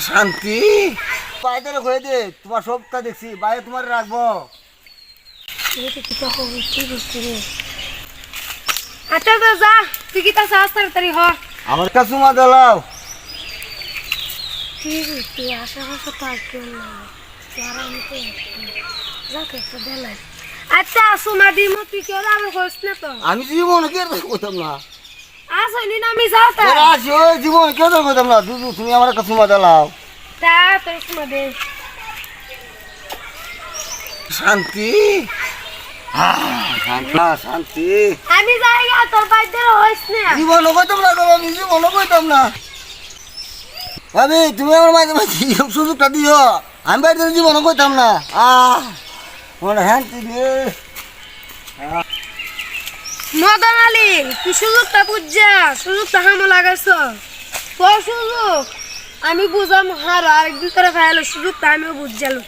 শান্তি বাইরে ঘুরে দে, তোমার সবটা দেখছি বাইরে তোমার রাখবো। আচ্ছা তো যা, তুই কি তা চাস তাড়াতাড়ি হ। আমার কাছে মা দালাও ঠিক তুই আশেপাশে তো আর কেউ নাই, যাকে একটা দেলাই। আচ্ছা সুমা দিমু, তুই কেউ আমার করিস না তো। আমি জীবন কে করতাম না, আসনি না আমি যাও তা। আসি ওই জীবন কে করতাম না। দুদু তুমি আমার কাছে মা দালাও। তা তোর সুমা দে। শান্তি শান্তি আমি যাই গা, তোর বাইরে হইস না। জীবন কইতাম না গো, আমি জীবন কইতাম না ভাবি। তুমি আমার মাঝে মাঝে সুযোগটা দিও, আমি বাইরে জীবন কইতাম না। মনে শান্তি রে। মদন আলী, তুই সুযোগটা বুঝছা, সুযোগটা হামো লাগাইছ। তোর সুযোগ আমি বুঝাম, হার আরেকদিন তোরা খাইলো সুযোগটা আমিও বুঝালো।